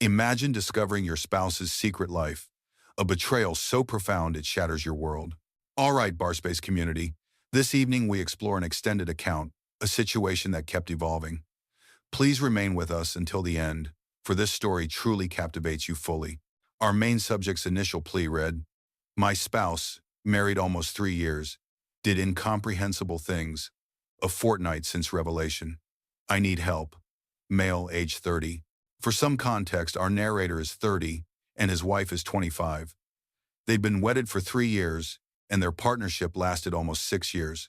Imagine discovering your spouse's secret life, a betrayal so profound it shatters your world. All right, Barspace community, this evening we explore an extended account, a situation that kept evolving. Please remain with us until the end, for this story truly captivates you fully. Our main subject's initial plea read, "My spouse, married almost 3 years, did incomprehensible things. A fortnight since revelation. I need help. Male, age 30. For some context, our narrator is 30 and his wife is 25. They'd been wedded for 3 years, and their partnership lasted almost 6 years.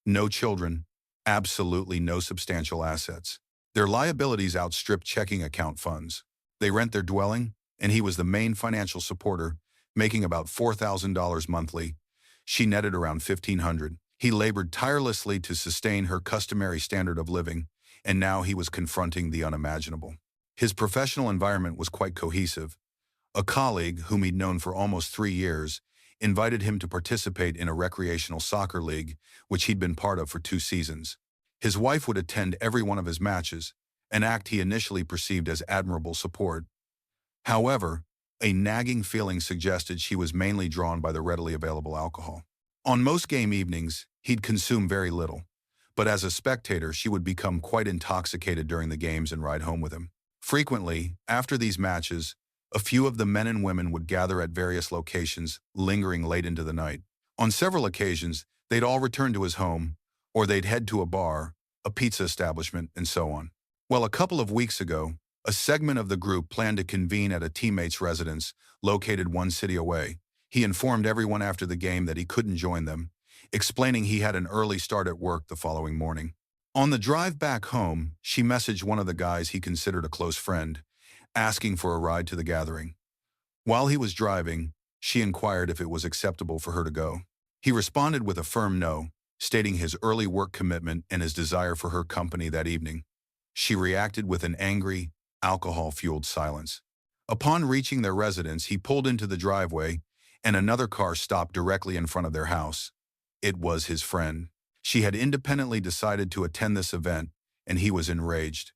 No children, absolutely no substantial assets. Their liabilities outstripped checking account funds. They rent their dwelling, and he was the main financial supporter, making about $4,000 monthly. She netted around $1,500. He labored tirelessly to sustain her customary standard of living, and now he was confronting the unimaginable. His professional environment was quite cohesive. A colleague, whom he'd known for almost 3 years, invited him to participate in a recreational soccer league, which he'd been part of for 2 seasons. His wife would attend every one of his matches, an act he initially perceived as admirable support. However, a nagging feeling suggested she was mainly drawn by the readily available alcohol. On most game evenings, he'd consume very little, but as a spectator, she would become quite intoxicated during the games and ride home with him. Frequently, after these matches, a few of the men and women would gather at various locations, lingering late into the night. On several occasions, they'd all return to his home, or they'd head to a bar, a pizza establishment, and so on. Well, a couple of weeks ago, a segment of the group planned to convene at a teammate's residence, located one city away. He informed everyone after the game that he couldn't join them, explaining he had an early start at work the following morning. On the drive back home, she messaged one of the guys he considered a close friend, asking for a ride to the gathering. While he was driving, she inquired if it was acceptable for her to go. He responded with a firm no, stating his early work commitment and his desire for her company that evening. She reacted with an angry, alcohol-fueled silence. Upon reaching their residence, he pulled into the driveway, and another car stopped directly in front of their house. It was his friend. She had independently decided to attend this event, and he was enraged.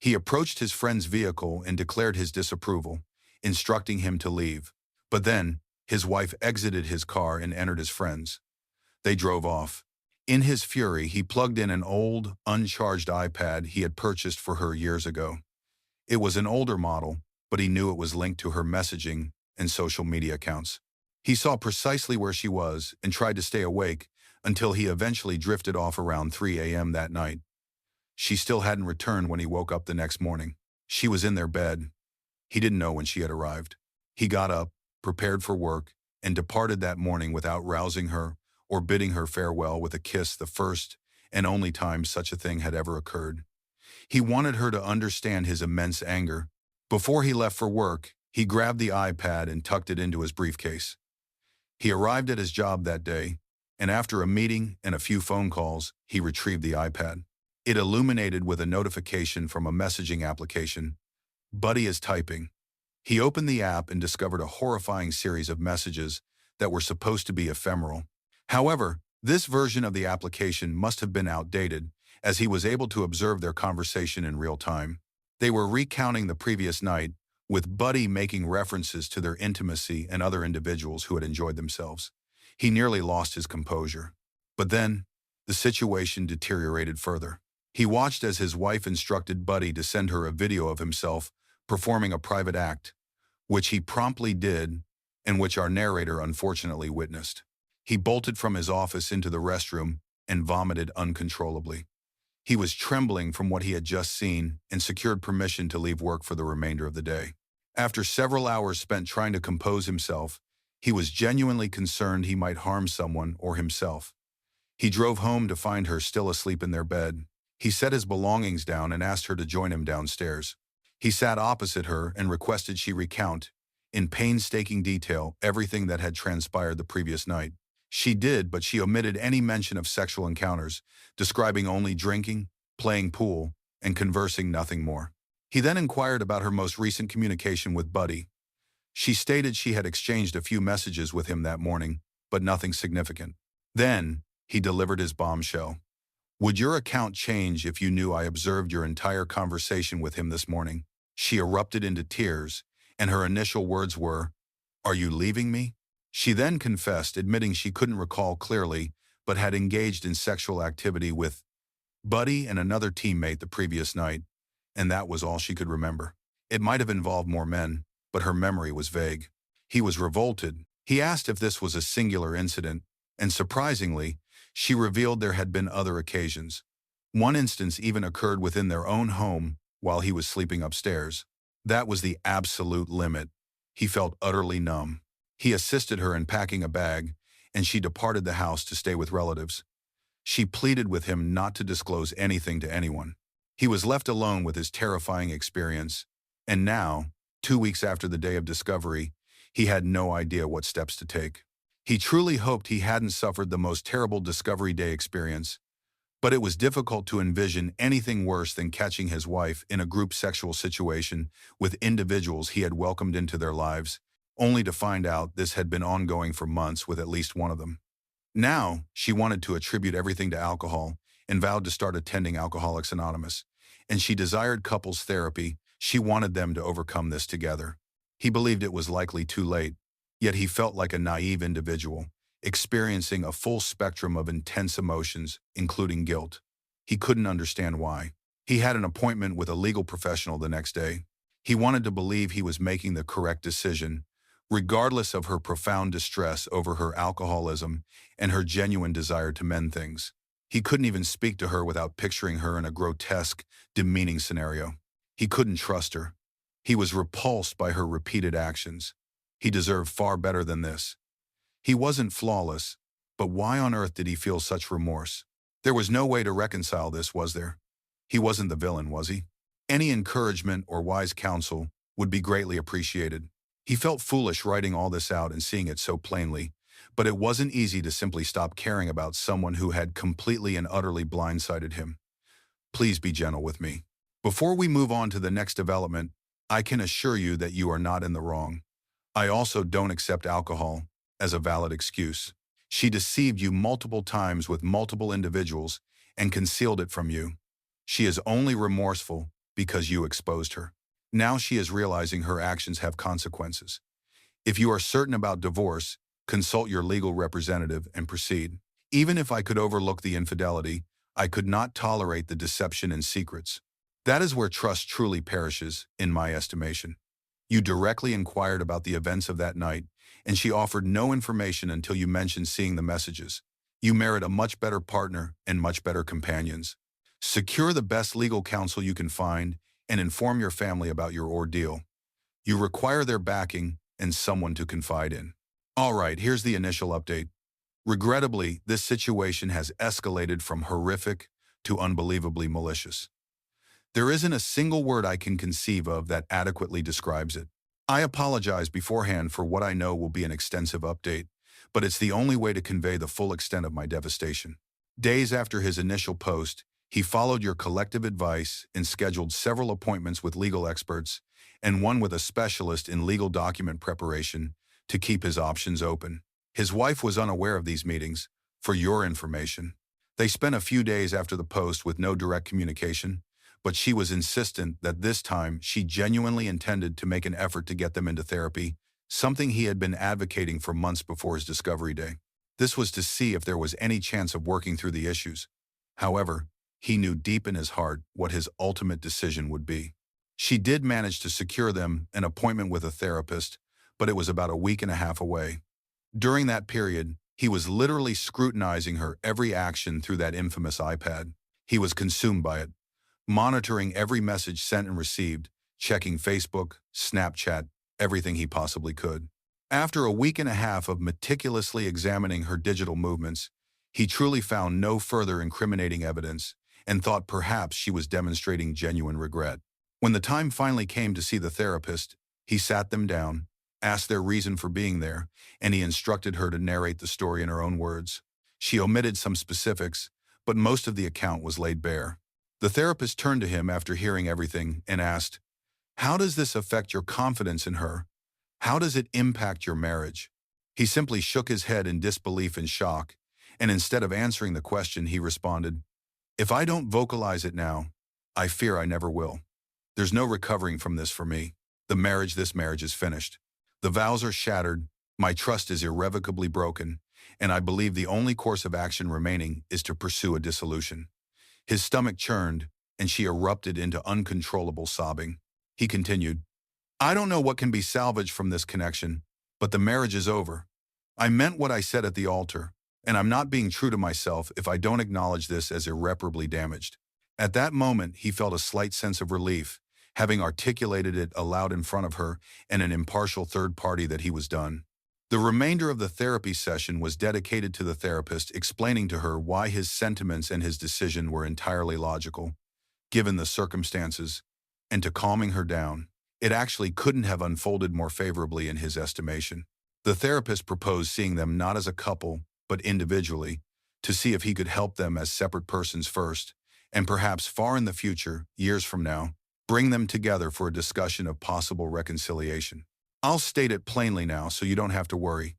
He approached his friend's vehicle and declared his disapproval, instructing him to leave. But then, his wife exited his car and entered his friend's. They drove off. In his fury, he plugged in an old, uncharged iPad he had purchased for her years ago. It was an older model, but he knew it was linked to her messaging and social media accounts. He saw precisely where she was and tried to stay awake until he eventually drifted off around 3 a.m. that night. She still hadn't returned when he woke up the next morning. She was in their bed. He didn't know when she had arrived. He got up, prepared for work, and departed that morning without rousing her or bidding her farewell with a kiss, the first and only time such a thing had ever occurred. He wanted her to understand his immense anger. Before he left for work, he grabbed the iPad and tucked it into his briefcase. He arrived at his job that day, and after a meeting and a few phone calls, he retrieved the iPad. It illuminated with a notification from a messaging application. "Buddy is typing." He opened the app and discovered a horrifying series of messages that were supposed to be ephemeral. However, this version of the application must have been outdated, as he was able to observe their conversation in real time. They were recounting the previous night, with Buddy making references to their intimacy and other individuals who had enjoyed themselves. He nearly lost his composure. But then, the situation deteriorated further. He watched as his wife instructed Buddy to send her a video of himself performing a private act, which he promptly did and which our narrator unfortunately witnessed. He bolted from his office into the restroom and vomited uncontrollably. He was trembling from what he had just seen and secured permission to leave work for the remainder of the day. After several hours spent trying to compose himself, he was genuinely concerned he might harm someone or himself. He drove home to find her still asleep in their bed. He set his belongings down and asked her to join him downstairs. He sat opposite her and requested she recount, in painstaking detail, everything that had transpired the previous night. She did, but she omitted any mention of sexual encounters, describing only drinking, playing pool, and conversing, nothing more. He then inquired about her most recent communication with Buddy. She stated she had exchanged a few messages with him that morning, but nothing significant. Then, he delivered his bombshell. "Would your account change if you knew I observed your entire conversation with him this morning?" She erupted into tears, and her initial words were, "Are you leaving me?" She then confessed, admitting she couldn't recall clearly, but had engaged in sexual activity with Buddy and another teammate the previous night, and that was all she could remember. It might have involved more men, but her memory was vague. He was revolted. He asked if this was a singular incident, and surprisingly, she revealed there had been other occasions. One instance even occurred within their own home while he was sleeping upstairs. That was the absolute limit. He felt utterly numb. He assisted her in packing a bag, and she departed the house to stay with relatives. She pleaded with him not to disclose anything to anyone. He was left alone with his terrifying experience, and now, 2 weeks after the day of discovery, he had no idea what steps to take. He truly hoped he hadn't suffered the most terrible Discovery Day experience, but it was difficult to envision anything worse than catching his wife in a group sexual situation with individuals he had welcomed into their lives, only to find out this had been ongoing for months with at least one of them. Now, she wanted to attribute everything to alcohol and vowed to start attending Alcoholics Anonymous, and she desired couples therapy. She wanted them to overcome this together. He believed it was likely too late, yet he felt like a naive individual, experiencing a full spectrum of intense emotions, including guilt. He couldn't understand why. He had an appointment with a legal professional the next day. He wanted to believe he was making the correct decision, regardless of her profound distress over her alcoholism and her genuine desire to mend things. He couldn't even speak to her without picturing her in a grotesque, demeaning scenario. He couldn't trust her. He was repulsed by her repeated actions. He deserved far better than this. He wasn't flawless, but why on earth did he feel such remorse? There was no way to reconcile this, was there? He wasn't the villain, was he? Any encouragement or wise counsel would be greatly appreciated. He felt foolish writing all this out and seeing it so plainly, but it wasn't easy to simply stop caring about someone who had completely and utterly blindsided him. Please be gentle with me. Before we move on to the next development, I can assure you that you are not in the wrong. I also don't accept alcohol as a valid excuse. She deceived you multiple times with multiple individuals and concealed it from you. She is only remorseful because you exposed her. Now she is realizing her actions have consequences. If you are certain about divorce, consult your legal representative and proceed. Even if I could overlook the infidelity, I could not tolerate the deception and secrets. That is where trust truly perishes, in my estimation. You directly inquired about the events of that night, and she offered no information until you mentioned seeing the messages. You merit a much better partner and much better companions. Secure the best legal counsel you can find and inform your family about your ordeal. You require their backing and someone to confide in. All right, here's the initial update. Regrettably, this situation has escalated from horrific to unbelievably malicious. There isn't a single word I can conceive of that adequately describes it. I apologize beforehand for what I know will be an extensive update, but it's the only way to convey the full extent of my devastation. Days after his initial post, he followed your collective advice and scheduled several appointments with legal experts and one with a specialist in legal document preparation to keep his options open. His wife was unaware of these meetings, for your information. They spent a few days after the post with no direct communication, but she was insistent that this time she genuinely intended to make an effort to get them into therapy, something he had been advocating for months before his discovery day. This was to see if there was any chance of working through the issues. However, he knew deep in his heart what his ultimate decision would be. She did manage to secure them an appointment with a therapist, but it was about a week and a half away. During that period, he was literally scrutinizing her every action through that infamous iPad. He was consumed by it, monitoring every message sent and received, checking Facebook, Snapchat, everything he possibly could. After a week and a half of meticulously examining her digital movements, he truly found no further incriminating evidence and thought perhaps she was demonstrating genuine regret. When the time finally came to see the therapist, he sat them down, asked their reason for being there, and he instructed her to narrate the story in her own words. She omitted some specifics, but most of the account was laid bare. The therapist turned to him after hearing everything and asked, "How does this affect your confidence in her? How does it impact your marriage?" He simply shook his head in disbelief and shock, and instead of answering the question, he responded, "If I don't vocalize it now, I fear I never will." There's no recovering from this for me. This marriage is finished. The vows are shattered, my trust is irrevocably broken, and I believe the only course of action remaining is to pursue a dissolution. His stomach churned, and she erupted into uncontrollable sobbing. He continued, I don't know what can be salvaged from this connection, but the marriage is over. I meant what I said at the altar, and I'm not being true to myself if I don't acknowledge this as irreparably damaged. At that moment, he felt a slight sense of relief, having articulated it aloud in front of her and an impartial third party that he was done. The remainder of the therapy session was dedicated to the therapist explaining to her why his sentiments and his decision were entirely logical, given the circumstances, and to calming her down. It actually couldn't have unfolded more favorably in his estimation. The therapist proposed seeing them not as a couple, but individually, to see if he could help them as separate persons first, and perhaps far in the future, years from now, bring them together for a discussion of possible reconciliation. I'll state it plainly now so you don't have to worry.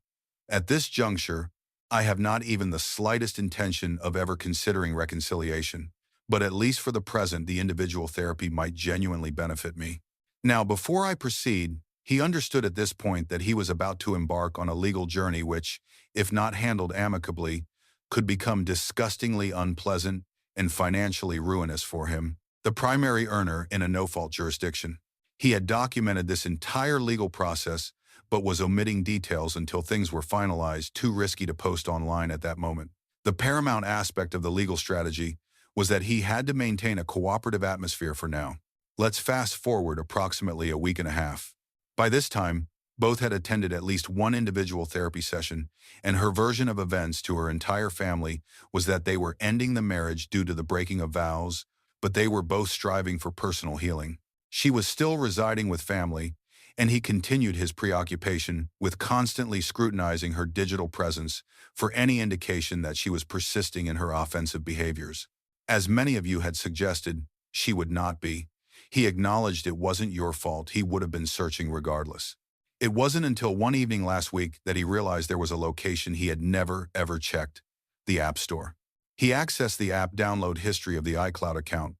At this juncture, I have not even the slightest intention of ever considering reconciliation, but at least for the present the individual therapy might genuinely benefit me. Now, before I proceed, he understood at this point that he was about to embark on a legal journey which, if not handled amicably, could become disgustingly unpleasant and financially ruinous for him, the primary earner in a no-fault jurisdiction. He had documented this entire legal process, but was omitting details until things were finalized, too risky to post online at that moment. The paramount aspect of the legal strategy was that he had to maintain a cooperative atmosphere for now. Let's fast forward approximately a week and a half. By this time, both had attended at least one individual therapy session, and her version of events to her entire family was that they were ending the marriage due to the breaking of vows, but they were both striving for personal healing. She was still residing with family, and he continued his preoccupation with constantly scrutinizing her digital presence for any indication that she was persisting in her offensive behaviors. As many of you had suggested, she would not be. He acknowledged it wasn't your fault. He would have been searching regardless. It wasn't until one evening last week that he realized there was a location he had never, ever checked: the App Store. He accessed the app download history of the iCloud account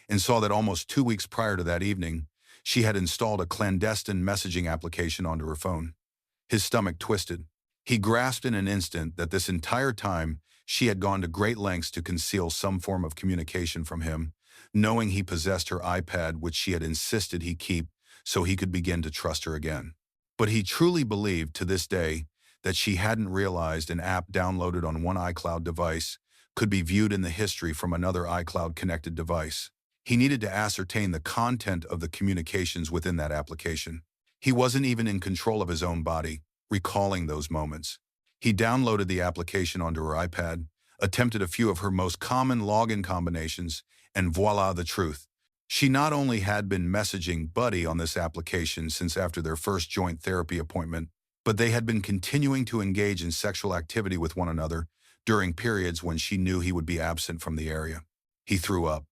and saw that almost 2 weeks prior to that evening, she had installed a clandestine messaging application onto her phone. His stomach twisted. He grasped in an instant that this entire time she had gone to great lengths to conceal some form of communication from him, knowing he possessed her iPad, which she had insisted he keep so he could begin to trust her again. But he truly believed to this day that she hadn't realized an app downloaded on one iCloud device could be viewed in the history from another iCloud-connected device. He needed to ascertain the content of the communications within that application. He wasn't even in control of his own body, recalling those moments. He downloaded the application onto her iPad, attempted a few of her most common login combinations, and voila, the truth. She not only had been messaging Buddy on this application since after their first joint therapy appointment, but they had been continuing to engage in sexual activity with one another during periods when she knew he would be absent from the area. He threw up.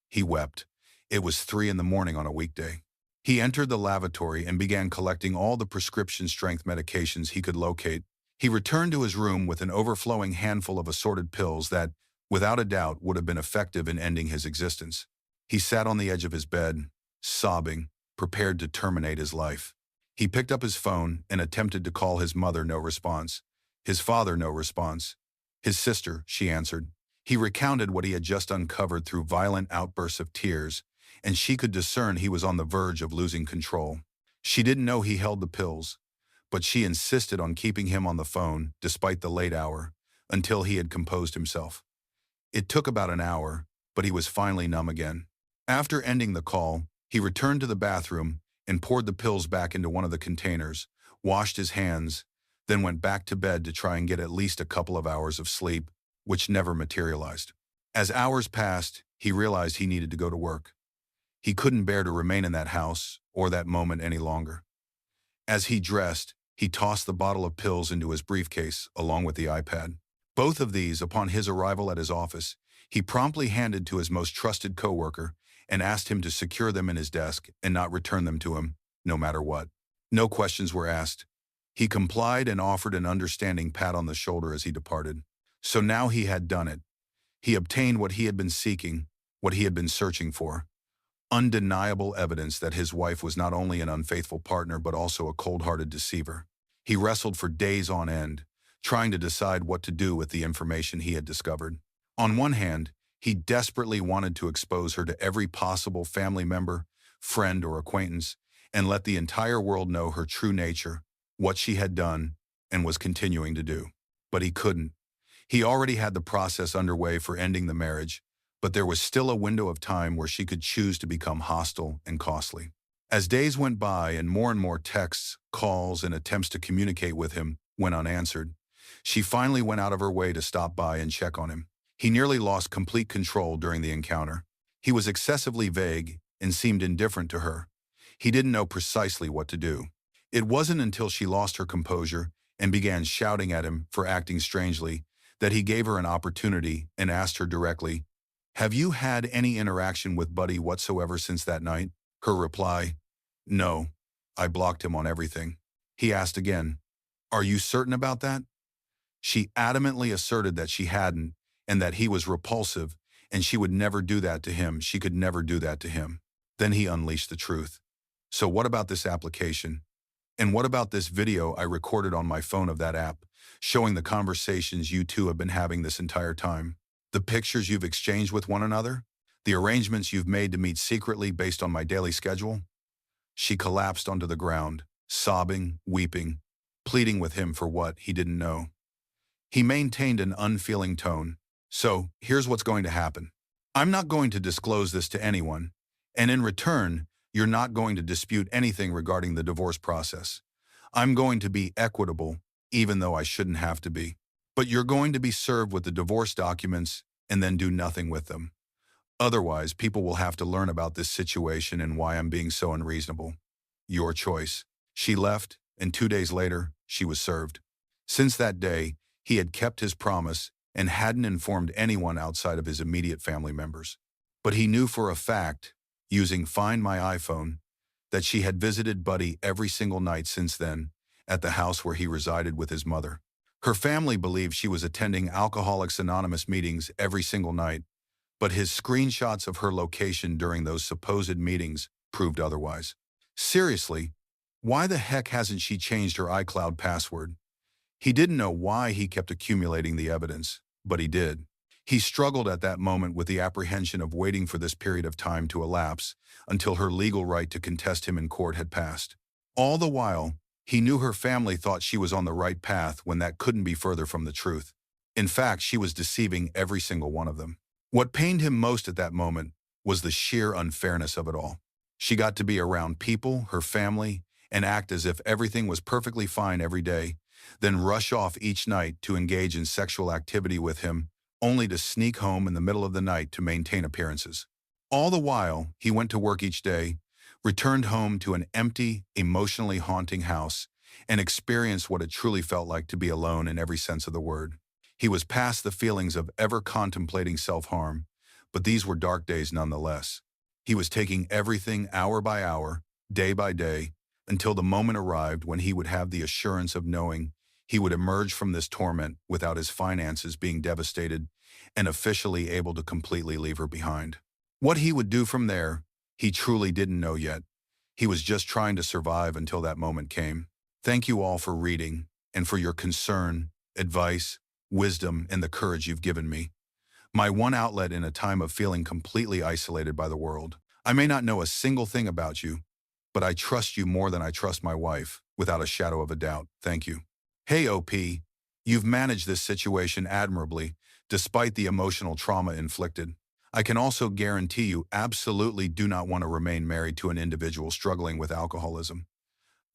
He wept. It was 3 in the morning on a weekday. He entered the lavatory and began collecting all the prescription-strength medications he could locate. He returned to his room with an overflowing handful of assorted pills that, without a doubt, would have been effective in ending his existence. He sat on the edge of his bed, sobbing, prepared to terminate his life. He picked up his phone and attempted to call his mother, no response. His father, no response. His sister, she answered. He recounted what he had just uncovered through violent outbursts of tears, and she could discern he was on the verge of losing control. She didn't know he held the pills, but she insisted on keeping him on the phone, despite the late hour, until he had composed himself. It took about an hour, but he was finally numb again. After ending the call, he returned to the bathroom and poured the pills back into one of the containers, washed his hands, then went back to bed to try and get at least a couple of hours of sleep, which never materialized. As hours passed, he realized he needed to go to work. He couldn't bear to remain in that house or that moment any longer. As he dressed, he tossed the bottle of pills into his briefcase along with the iPad. Both of these, upon his arrival at his office, he promptly handed to his most trusted coworker and asked him to secure them in his desk and not return them to him, no matter what. No questions were asked. He complied and offered an understanding pat on the shoulder as he departed. So now he had done it. He obtained what he had been seeking, what he had been searching for. undeniable evidence that his wife was not only an unfaithful partner but also a cold-hearted deceiver. He wrestled for days on end, trying to decide what to do with the information he had discovered. On one hand, he desperately wanted to expose her to every possible family member, friend, or acquaintance, and let the entire world know her true nature, what she had done, and was continuing to do. But he couldn't. He already had the process underway for ending the marriage, but there was still a window of time where she could choose to become hostile and costly. As days went by and more texts, calls, and attempts to communicate with him went unanswered, she finally went out of her way to stop by and check on him. He nearly lost complete control during the encounter. He was excessively vague and seemed indifferent to her. He didn't know precisely what to do. It wasn't until she lost her composure and began shouting at him for acting strangely that he gave her an opportunity and asked her directly, "Have you had any interaction with Buddy whatsoever since that night?" Her reply, "No, I blocked him on everything." He asked again, "Are you certain about that?" She adamantly asserted that she hadn't, and that he was repulsive, and she would never do that to him. She could never do that to him. Then he unleashed the truth. "So what about this application? And what about this video I recorded on my phone of that app, showing the conversations you two have been having this entire time? The pictures you've exchanged with one another? The arrangements you've made to meet secretly based on my daily schedule?" She collapsed onto the ground, sobbing, weeping, pleading with him for what he didn't know. He maintained an unfeeling tone. "So, here's what's going to happen. I'm not going to disclose this to anyone, and in return, you're not going to dispute anything regarding the divorce process. I'm going to be equitable, even though I shouldn't have to be. But you're going to be served with the divorce documents and then do nothing with them. Otherwise, people will have to learn about this situation and why I'm being so unreasonable. Your choice." She left, and 2 days later, she was served. Since that day, he had kept his promise and hadn't informed anyone outside of his immediate family members. But he knew for a fact, using Find My iPhone, that she had visited Buddy every single night since then, at the house where he resided with his mother. Her family believed she was attending Alcoholics Anonymous meetings every single night, but his screenshots of her location during those supposed meetings proved otherwise. Seriously, why the heck hasn't she changed her iCloud password? He didn't know why he kept accumulating the evidence, but he did. He struggled at that moment with the apprehension of waiting for this period of time to elapse until her legal right to contest him in court had passed. All the while, he knew her family thought she was on the right path when that couldn't be further from the truth. In fact, she was deceiving every single one of them. What pained him most at that moment was the sheer unfairness of it all. She got to be around people, her family, and act as if everything was perfectly fine every day, then rush off each night to engage in sexual activity with him, only to sneak home in the middle of the night to maintain appearances. All the while, he went to work each day, returned home to an empty, emotionally haunting house, and experienced what it truly felt like to be alone in every sense of the word. He was past the feelings of ever contemplating self-harm, but these were dark days nonetheless. He was taking everything hour by hour, day by day, until the moment arrived when he would have the assurance of knowing he would emerge from this torment without his finances being devastated and officially able to completely leave her behind. What he would do from there, he truly didn't know yet. He was just trying to survive until that moment came. Thank you all for reading and for your concern, advice, wisdom, and the courage you've given me. My one outlet in a time of feeling completely isolated by the world. I may not know a single thing about you, but I trust you more than I trust my wife, without a shadow of a doubt. Thank you. Hey, OP, you've managed this situation admirably, despite the emotional trauma inflicted. I can also guarantee you absolutely do not want to remain married to an individual struggling with alcoholism.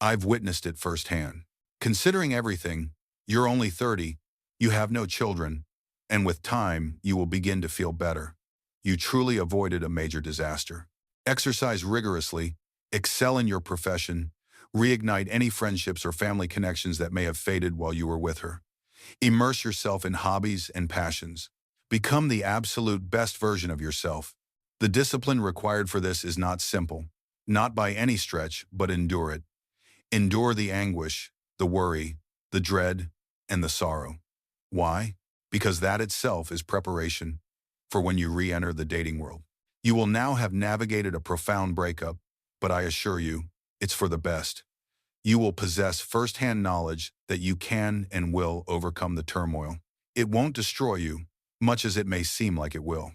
I've witnessed it firsthand. Considering everything, you're only 30, you have no children, and with time, you will begin to feel better. You truly avoided a major disaster. Exercise rigorously, excel in your profession, reignite any friendships or family connections that may have faded while you were with her. Immerse yourself in hobbies and passions. Become the absolute best version of yourself. The discipline required for this is not simple, not by any stretch, but endure it. Endure the anguish, the worry, the dread, and the sorrow. Why? Because that itself is preparation for when you re-enter the dating world. You will now have navigated a profound breakup, but I assure you, it's for the best. You will possess first-hand knowledge that you can and will overcome the turmoil. It won't destroy you, much as it may seem like it will.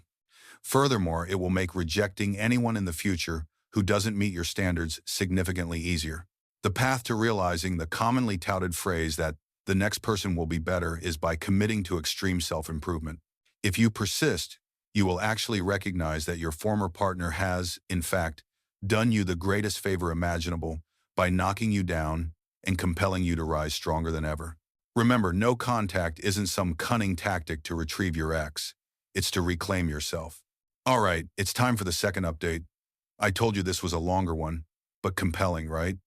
Furthermore, it will make rejecting anyone in the future who doesn't meet your standards significantly easier. The path to realizing the commonly touted phrase that the next person will be better is by committing to extreme self-improvement. If you persist, you will actually recognize that your former partner has, in fact, done you the greatest favor imaginable by knocking you down and compelling you to rise stronger than ever. Remember, no contact isn't some cunning tactic to retrieve your ex. It's to reclaim yourself. All right, it's time for the second update. I told you this was a longer one, but compelling, right?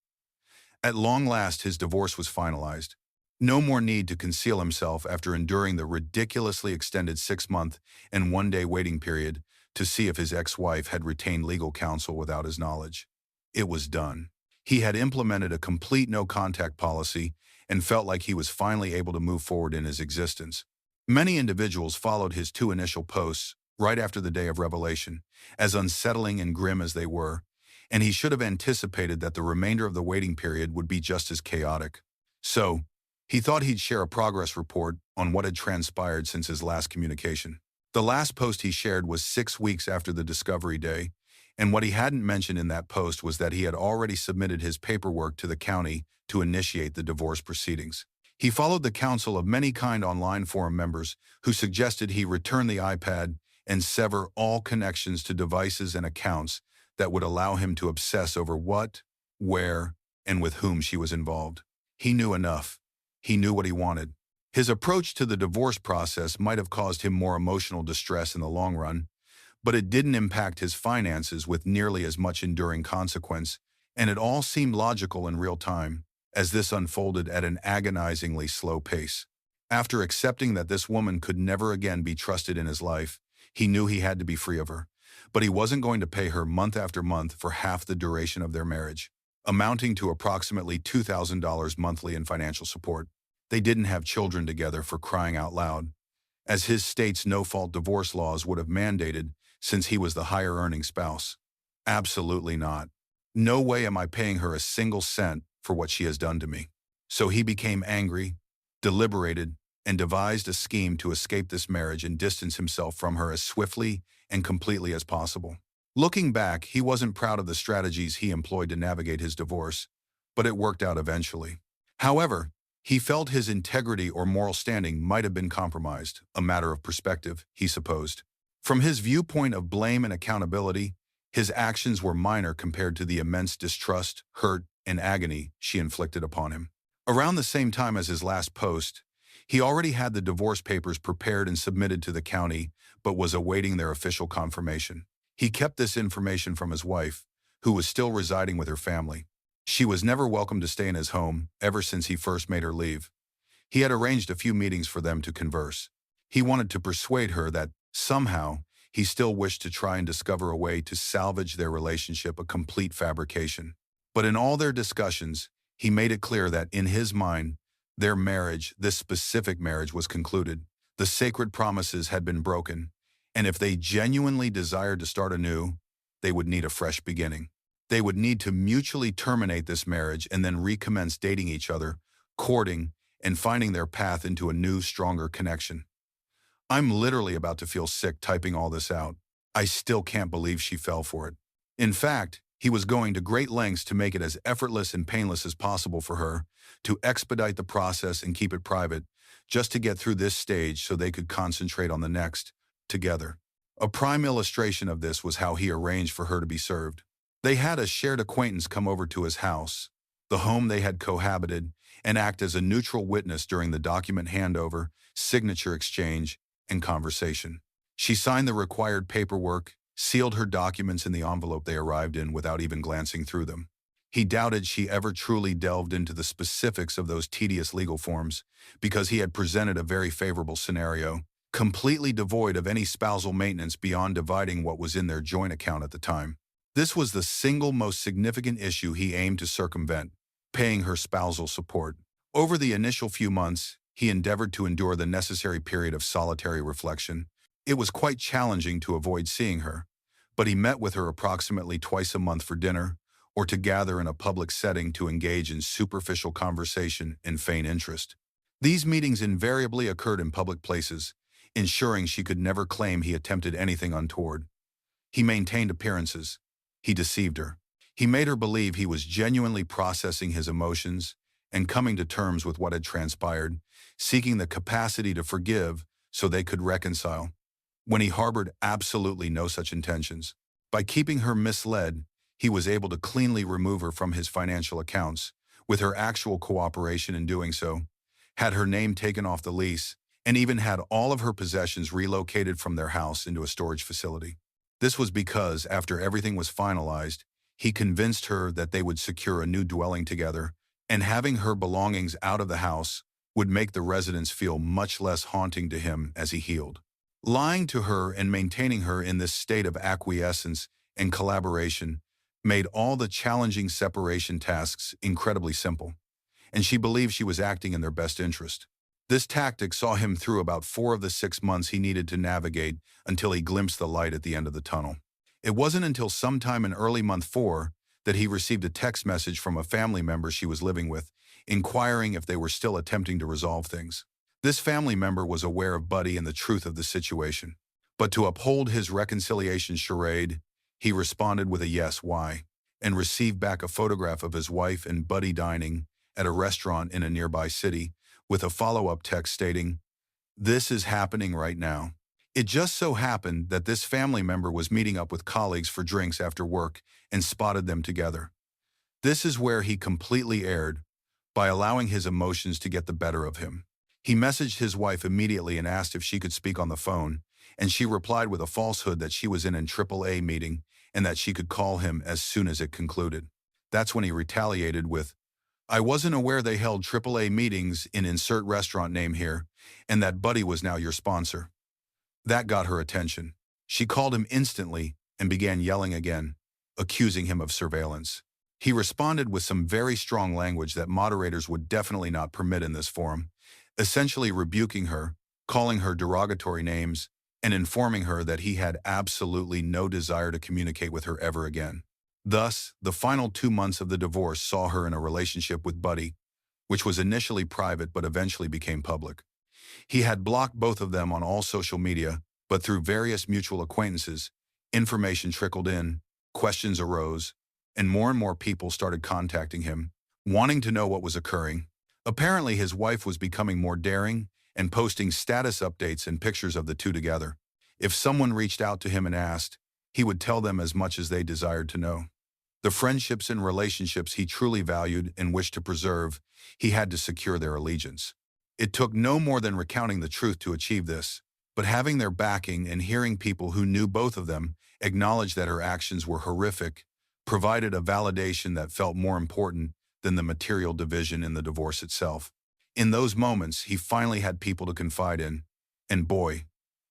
At long last, his divorce was finalized. No more need to conceal himself after enduring the ridiculously extended 6-month and 1-day waiting period to see if his ex-wife had retained legal counsel without his knowledge. It was done. He had implemented a complete no-contact policy and felt like he was finally able to move forward in his existence. Many individuals followed his 2 initial posts right after the day of revelation, as unsettling and grim as they were, and he should have anticipated that the remainder of the waiting period would be just as chaotic. So, he thought he'd share a progress report on what had transpired since his last communication. The last post he shared was 6 weeks after the discovery day, and what he hadn't mentioned in that post was that he had already submitted his paperwork to the county to initiate the divorce proceedings. He followed the counsel of many kind online forum members who suggested he return the iPad and sever all connections to devices and accounts that would allow him to obsess over what, where, and with whom she was involved. He knew enough. He knew what he wanted. His approach to the divorce process might have caused him more emotional distress in the long run, but it didn't impact his finances with nearly as much enduring consequence, and it all seemed logical in real time, as this unfolded at an agonizingly slow pace. After accepting that this woman could never again be trusted in his life, he knew he had to be free of her, but he wasn't going to pay her month after month for half the duration of their marriage, amounting to approximately $2,000 monthly in financial support. They didn't have children together, for crying out loud, as his state's no-fault divorce laws would have mandated, since he was the higher-earning spouse. Absolutely not. No way am I paying her a single cent for what she has done to me. So he became angry, deliberated, and devised a scheme to escape this marriage and distance himself from her as swiftly and completely as possible. Looking back, he wasn't proud of the strategies he employed to navigate his divorce, but it worked out eventually. However, he felt his integrity or moral standing might have been compromised, a matter of perspective, he supposed. From his viewpoint of blame and accountability, his actions were minor compared to the immense distrust, hurt, and agony she inflicted upon him. Around the same time as his last post, he already had the divorce papers prepared and submitted to the county, but was awaiting their official confirmation. He kept this information from his wife, who was still residing with her family. She was never welcome to stay in his home ever since he first made her leave. He had arranged a few meetings for them to converse. He wanted to persuade her that, somehow, he still wished to try and discover a way to salvage their relationship, a complete fabrication. But in all their discussions, he made it clear that, in his mind, their marriage, this specific marriage, was concluded. The sacred promises had been broken, and if they genuinely desired to start anew, they would need a fresh beginning. They would need to mutually terminate this marriage and then recommence dating each other, courting, and finding their path into a new, stronger connection. I'm literally about to feel sick typing all this out. I still can't believe she fell for it. In fact, he was going to great lengths to make it as effortless and painless as possible for her, to expedite the process and keep it private, just to get through this stage so they could concentrate on the next, together. A prime illustration of this was how he arranged for her to be served. They had a shared acquaintance come over to his house, the home they had cohabited, and act as a neutral witness during the document handover, signature exchange, and conversation. She signed the required paperwork, sealed her documents in the envelope they arrived in without even glancing through them. He doubted she ever truly delved into the specifics of those tedious legal forms, because he had presented a very favorable scenario, completely devoid of any spousal maintenance beyond dividing what was in their joint account at the time. This was the single most significant issue he aimed to circumvent, paying her spousal support. Over the initial few months, he endeavored to endure the necessary period of solitary reflection. It was quite challenging to avoid seeing her, but he met with her approximately twice a month for dinner or to gather in a public setting to engage in superficial conversation and feign interest. These meetings invariably occurred in public places, ensuring she could never claim he attempted anything untoward. He maintained appearances. He deceived her. He made her believe he was genuinely processing his emotions and coming to terms with what had transpired, seeking the capacity to forgive so they could reconcile, when he harbored absolutely no such intentions. By keeping her misled, he was able to cleanly remove her from his financial accounts, with her actual cooperation in doing so, had her name taken off the lease, and even had all of her possessions relocated from their house into a storage facility. This was because, after everything was finalized, he convinced her that they would secure a new dwelling together, and having her belongings out of the house would make the residence feel much less haunting to him as he healed. Lying to her and maintaining her in this state of acquiescence and collaboration made all the challenging separation tasks incredibly simple, and she believed she was acting in their best interest. This tactic saw him through about 4 of the 6 months he needed to navigate until he glimpsed the light at the end of the tunnel. It wasn't until sometime in early month 4 that he received a text message from a family member she was living with, inquiring if they were still attempting to resolve things. This family member was aware of Buddy and the truth of the situation. But to uphold his reconciliation charade, he responded with a yes, why, and received back a photograph of his wife and Buddy dining at a restaurant in a nearby city, with a follow-up text stating, "This is happening right now." It just so happened that this family member was meeting up with colleagues for drinks after work and spotted them together. This is where he completely erred, by allowing his emotions to get the better of him. He messaged his wife immediately and asked if she could speak on the phone, and she replied with a falsehood that she was in a AAA meeting and that she could call him as soon as it concluded. That's when he retaliated with, "I wasn't aware they held AAA meetings in insert restaurant name here, and that Buddy was now your sponsor." That got her attention. She called him instantly and began yelling again, accusing him of surveillance. He responded with some very strong language that moderators would definitely not permit in this forum, essentially rebuking her, calling her derogatory names, and informing her that he had absolutely no desire to communicate with her ever again. Thus, the final 2 months of the divorce saw her in a relationship with Buddy, which was initially private but eventually became public. He had blocked both of them on all social media, but through various mutual acquaintances, information trickled in, questions arose, and more people started contacting him, wanting to know what was occurring. Apparently, his wife was becoming more daring and posting status updates and pictures of the two together. If someone reached out to him and asked, he would tell them as much as they desired to know. The friendships and relationships he truly valued and wished to preserve, he had to secure their allegiance. It took no more than recounting the truth to achieve this, but having their backing and hearing people who knew both of them acknowledge that her actions were horrific provided a validation that felt more important than the material division in the divorce itself. In those moments, he finally had people to confide in, and boy,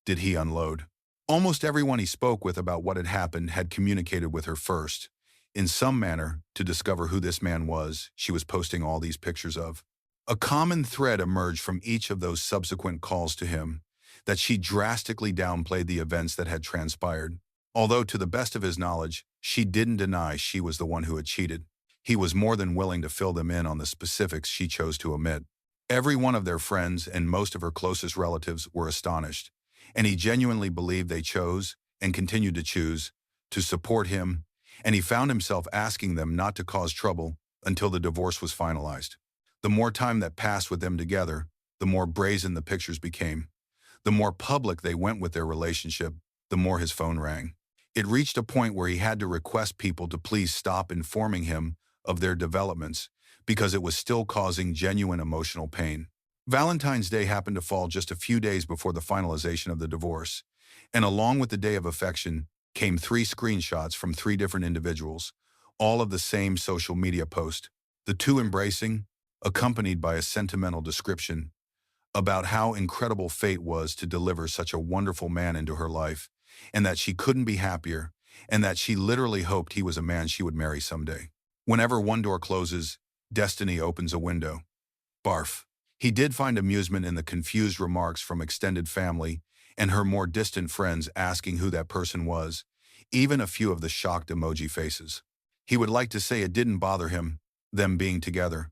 did he unload. Almost everyone he spoke with about what had happened had communicated with her first, in some manner, to discover who this man was she was posting all these pictures of. A common thread emerged from each of those subsequent calls to him, that she drastically downplayed the events that had transpired. Although to the best of his knowledge, she didn't deny she was the one who had cheated. He was more than willing to fill them in on the specifics she chose to omit. Every one of their friends and most of her closest relatives were astonished, and he genuinely believed they chose, and continued to choose, to support him, and he found himself asking them not to cause trouble until the divorce was finalized. The more time that passed with them together, the more brazen the pictures became. The more public they went with their relationship, the more his phone rang. It reached a point where he had to request people to please stop informing him of their developments because it was still causing genuine emotional pain. Valentine's Day happened to fall just a few days before the finalization of the divorce, and along with the Day of Affection came 3 screenshots from 3 different individuals, all of the same social media post, the two embracing, accompanied by a sentimental description about how incredible fate was to deliver such a wonderful man into her life, and that she couldn't be happier, and that she literally hoped he was a man she would marry someday. Whenever one door closes, destiny opens a window. Barf. He did find amusement in the confused remarks from extended family and her more distant friends asking who that person was, even a few of the shocked emoji faces. He would like to say it didn't bother him, them being together,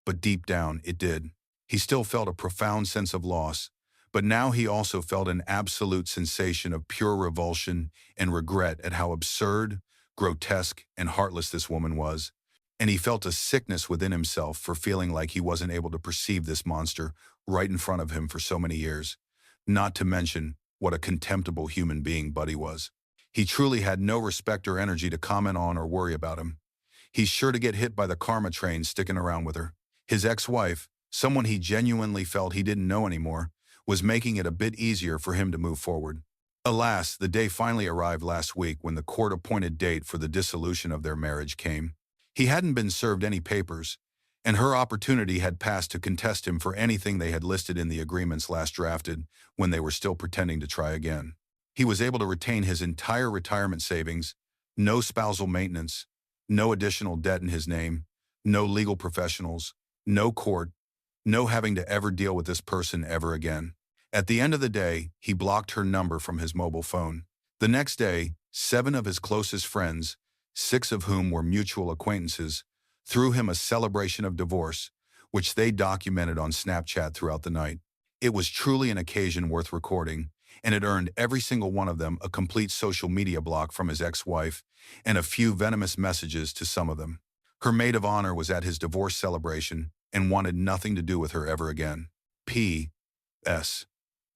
but deep down it did. He still felt a profound sense of loss, but now he also felt an absolute sensation of pure revulsion and regret at how absurd, grotesque, and heartless this woman was. And he felt a sickness within himself for feeling like he wasn't able to perceive this monster right in front of him for so many years. Not to mention what a contemptible human being Buddy was. He truly had no respect or energy to comment on or worry about him. He's sure to get hit by the karma train sticking around with her. His ex-wife, someone he genuinely felt he didn't know anymore, was making it a bit easier for him to move forward. Alas, the day finally arrived last week when the court-appointed date for the dissolution of their marriage came. He hadn't been served any papers, and her opportunity had passed to contest him for anything they had listed in the agreements last drafted when they were still pretending to try again. He was able to retain his entire retirement savings, no spousal maintenance, no additional debt in his name, no legal professionals, no court, no having to ever deal with this person ever again. At the end of the day, he blocked her number from his mobile phone. The next day, 7 of his closest friends, 6 of whom were mutual acquaintances, threw him a celebration of divorce, which they documented on Snapchat throughout the night. It was truly an occasion worth recording, and it earned every single one of them a complete social media block from his ex-wife and a few venomous messages to some of them. Her maid of honor was at his divorce celebration and wanted nothing to do with her ever again. P.S.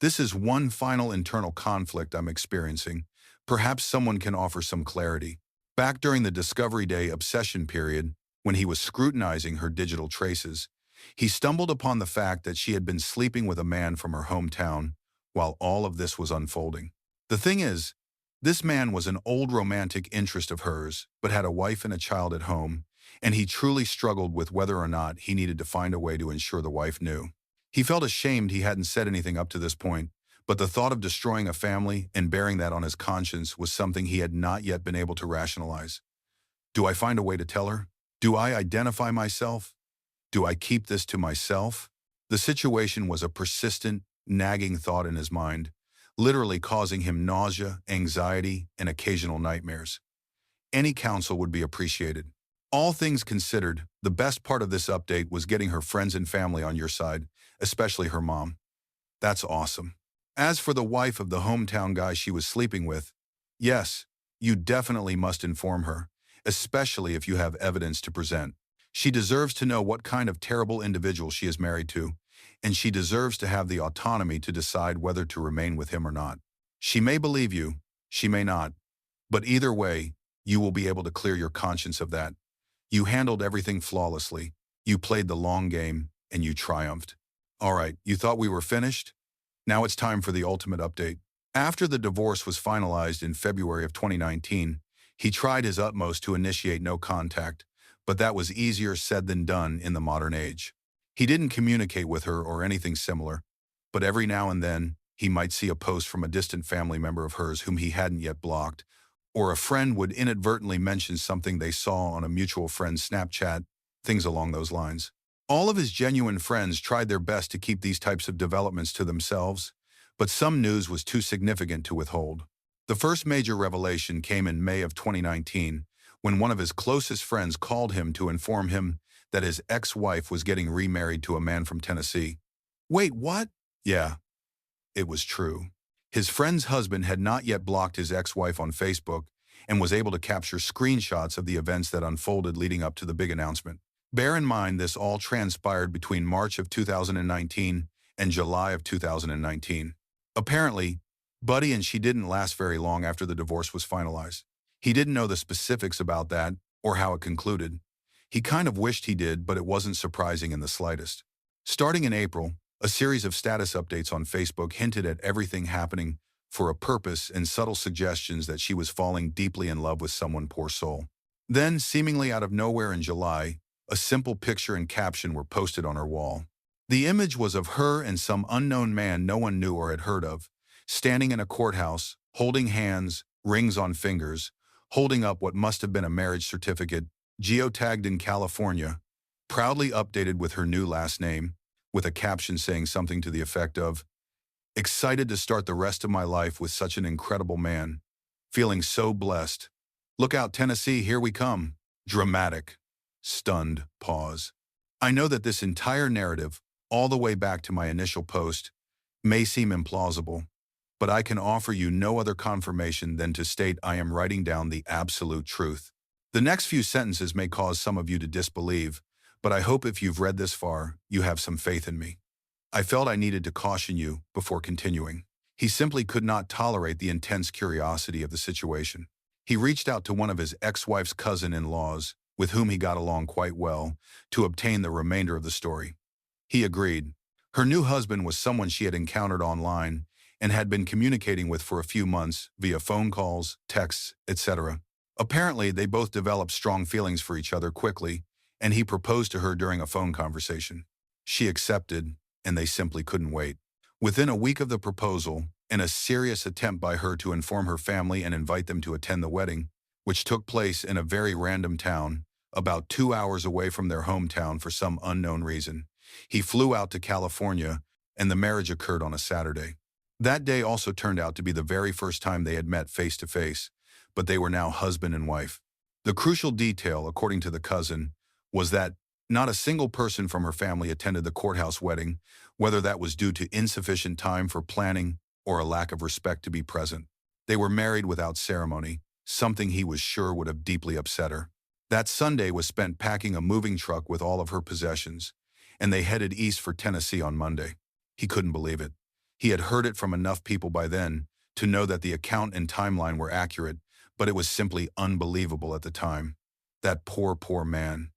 This is one final internal conflict I'm experiencing. Perhaps someone can offer some clarity. Back during the Discovery Day obsession period, when he was scrutinizing her digital traces, he stumbled upon the fact that she had been sleeping with a man from her hometown while all of this was unfolding. The thing is, this man was an old romantic interest of hers, but had a wife and a child at home, and he truly struggled with whether or not he needed to find a way to ensure the wife knew. He felt ashamed he hadn't said anything up to this point, but the thought of destroying a family and bearing that on his conscience was something he had not yet been able to rationalize. Do I find a way to tell her? Do I identify myself? Do I keep this to myself? The situation was a persistent, nagging thought in his mind, literally causing him nausea, anxiety, and occasional nightmares. Any counsel would be appreciated. All things considered, the best part of this update was getting her friends and family on your side, especially her mom. That's awesome. As for the wife of the hometown guy she was sleeping with, yes, you definitely must inform her, especially if you have evidence to present. She deserves to know what kind of terrible individual she is married to, and she deserves to have the autonomy to decide whether to remain with him or not. She may believe you, she may not, but either way, you will be able to clear your conscience of that. You handled everything flawlessly, you played the long game, and you triumphed. All right, you thought we were finished? Now it's time for the ultimate update. After the divorce was finalized in February of 2019, he tried his utmost to initiate no contact, but that was easier said than done in the modern age. He didn't communicate with her or anything similar, but every now and then, he might see a post from a distant family member of hers whom he hadn't yet blocked, or a friend would inadvertently mention something they saw on a mutual friend's Snapchat, things along those lines. All of his genuine friends tried their best to keep these types of developments to themselves, but some news was too significant to withhold. The first major revelation came in May of 2019, when one of his closest friends called him to inform him that his ex-wife was getting remarried to a man from Tennessee. Wait, what? Yeah, it was true. His friend's husband had not yet blocked his ex-wife on Facebook and was able to capture screenshots of the events that unfolded leading up to the big announcement. Bear in mind this all transpired between March of 2019 and July of 2019. Apparently, Buddy and she didn't last very long after the divorce was finalized. He didn't know the specifics about that or how it concluded. He kind of wished he did, but it wasn't surprising in the slightest. Starting in April, a series of status updates on Facebook hinted at everything happening for a purpose and subtle suggestions that she was falling deeply in love with someone, poor soul. Then, seemingly out of nowhere in July, a simple picture and caption were posted on her wall. The image was of her and some unknown man no one knew or had heard of, standing in a courthouse, holding hands, rings on fingers, holding up what must have been a marriage certificate, geotagged in California, proudly updated with her new last name, with a caption saying something to the effect of, "Excited to start the rest of my life with such an incredible man. feeling so blessed. Look out, Tennessee, here we come. Dramatic. Stunned pause. I know that this entire narrative, all the way back to my initial post, may seem implausible, but I can offer you no other confirmation than to state I am writing down the absolute truth. The next few sentences may cause some of you to disbelieve, but I hope if you've read this far, you have some faith in me. I felt I needed to caution you before continuing. He simply could not tolerate the intense curiosity of the situation. He reached out to one of his ex-wife's cousin-in-laws, with whom he got along quite well, to obtain the remainder of the story. He agreed. Her new husband was someone she had encountered online and had been communicating with for a few months via phone calls, texts, etc. Apparently, they both developed strong feelings for each other quickly, and he proposed to her during a phone conversation. She accepted, and they simply couldn't wait. Within a week of the proposal, in a serious attempt by her to inform her family and invite them to attend the wedding, which took place in a very random town, about 2 hours away from their hometown for some unknown reason, he flew out to California, and the marriage occurred on a Saturday. That day also turned out to be the very first time they had met face to face, but they were now husband and wife. The crucial detail, according to the cousin, was that not a single person from her family attended the courthouse wedding, whether that was due to insufficient time for planning or a lack of respect to be present. They were married without ceremony, something he was sure would have deeply upset her. That Sunday was spent packing a moving truck with all of her possessions, and they headed east for Tennessee on Monday. He couldn't believe it. He had heard it from enough people by then to know that the account and timeline were accurate, but it was simply unbelievable at the time. That poor, poor man.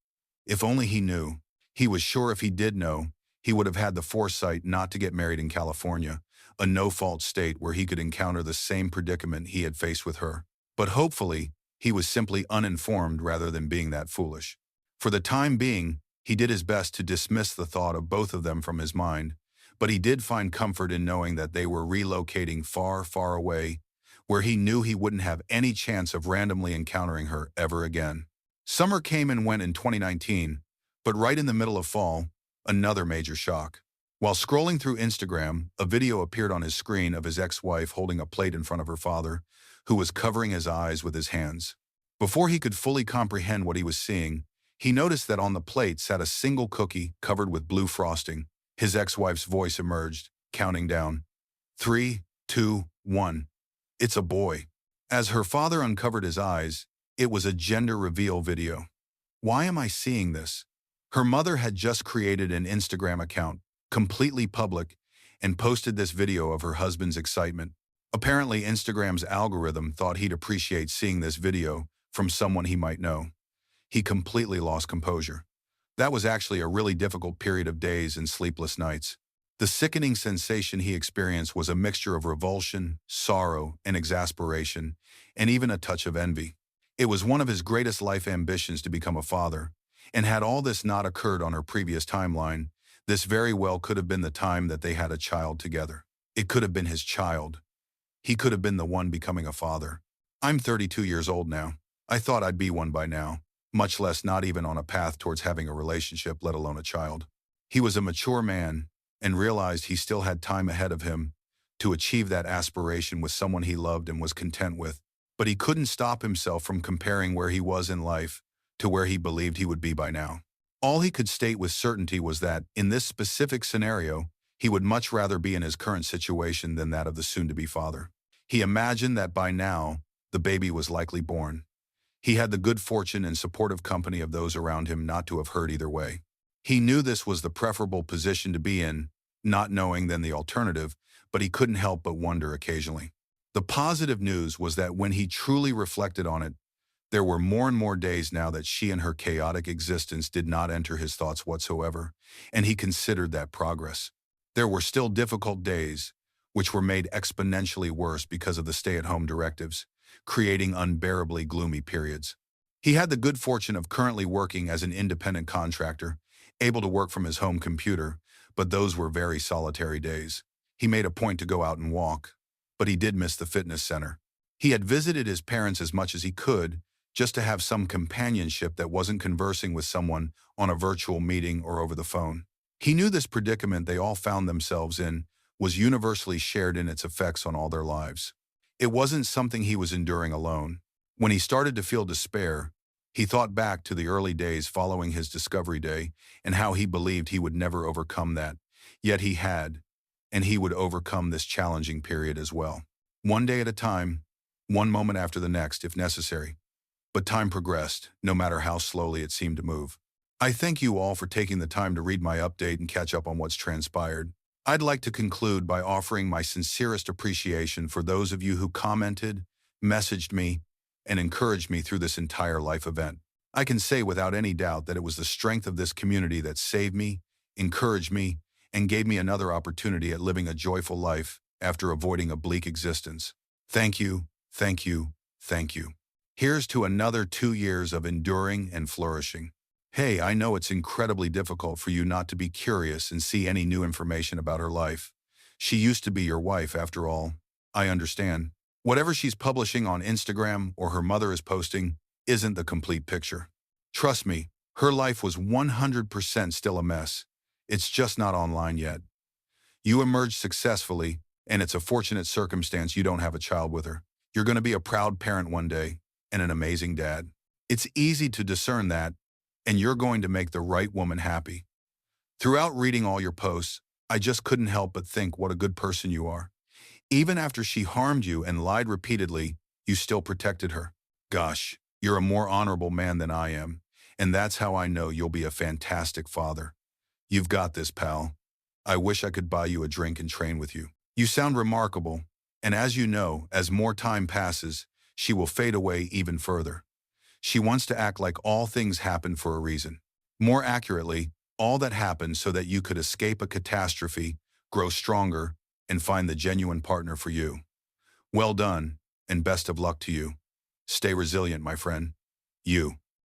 If only he knew. He was sure if he did know, he would have had the foresight not to get married in California, a no-fault state where he could encounter the same predicament he had faced with her. But hopefully, he was simply uninformed rather than being that foolish. For the time being, he did his best to dismiss the thought of both of them from his mind, but he did find comfort in knowing that they were relocating far, far away, where he knew he wouldn't have any chance of randomly encountering her ever again. Summer came and went in 2019, but right in the middle of fall, another major shock. While scrolling through Instagram, a video appeared on his screen of his ex-wife holding a plate in front of her father, who was covering his eyes with his hands. Before he could fully comprehend what he was seeing, he noticed that on the plate sat a single cookie covered with blue frosting. His ex-wife's voice emerged, counting down. 3, 2, 1. It's a boy. As her father uncovered his eyes, it was a gender reveal video. Why am I seeing this? Her mother had just created an Instagram account, completely public, and posted this video of her husband's excitement. Apparently, Instagram's algorithm thought he'd appreciate seeing this video from someone he might know. He completely lost composure. That was actually a really difficult period of days and sleepless nights. The sickening sensation he experienced was a mixture of revulsion, sorrow, and exasperation, and even a touch of envy. It was one of his greatest life ambitions to become a father, and had all this not occurred on her previous timeline, this very well could have been the time that they had a child together. It could have been his child. He could have been the one becoming a father. I'm 32 years old now. I thought I'd be one by now, much less not even on a path towards having a relationship, let alone a child. He was a mature man and realized he still had time ahead of him to achieve that aspiration with someone he loved and was content with. But he couldn't stop himself from comparing where he was in life to where he believed he would be by now. All he could state with certainty was that, in this specific scenario, he would much rather be in his current situation than that of the soon-to-be father. He imagined that by now, the baby was likely born. He had the good fortune and supportive company of those around him not to have heard either way. He knew this was the preferable position to be in, not knowing then the alternative, but he couldn't help but wonder occasionally. The positive news was that when he truly reflected on it, there were more and more days now that she and her chaotic existence did not enter his thoughts whatsoever, and he considered that progress. There were still difficult days, which were made exponentially worse because of the stay-at-home directives, creating unbearably gloomy periods. He had the good fortune of currently working as an independent contractor, able to work from his home computer, but those were very solitary days. He made a point to go out and walk, but he did miss the fitness center. He had visited his parents as much as he could, just to have some companionship that wasn't conversing with someone on a virtual meeting or over the phone. He knew this predicament they all found themselves in was universally shared in its effects on all their lives. It wasn't something he was enduring alone. When he started to feel despair, he thought back to the early days following his discovery day and how he believed he would never overcome that. Yet he had, and he would overcome this challenging period as well. One day at a time, one moment after the next, if necessary. But time progressed, no matter how slowly it seemed to move. I thank you all for taking the time to read my update and catch up on what's transpired. I'd like to conclude by offering my sincerest appreciation for those of you who commented, messaged me, and encouraged me through this entire life event. I can say without any doubt that it was the strength of this community that saved me, encouraged me, and gave me another opportunity at living a joyful life after avoiding a bleak existence. Thank you, thank you, thank you. Here's to another 2 years of enduring and flourishing. Hey, I know it's incredibly difficult for you not to be curious and see any new information about her life. She used to be your wife, after all. I understand. Whatever she's publishing on Instagram or her mother is posting isn't the complete picture. Trust me, her life was 100% still a mess. It's just not online yet. You emerged successfully, and it's a fortunate circumstance you don't have a child with her. You're going to be a proud parent one day, and an amazing dad. It's easy to discern that, and you're going to make the right woman happy. Throughout reading all your posts, I just couldn't help but think what a good person you are. Even after she harmed you and lied repeatedly, you still protected her. Gosh, you're a more honorable man than I am, and that's how I know you'll be a fantastic father. You've got this, pal. I wish I could buy you a drink and train with you. You sound remarkable, and as you know, as more time passes, she will fade away even further. She wants to act like all things happen for a reason. More accurately, all that happened so that you could escape a catastrophe, grow stronger, and find the genuine partner for you. Well done, and best of luck to you. Stay resilient, my friend. You.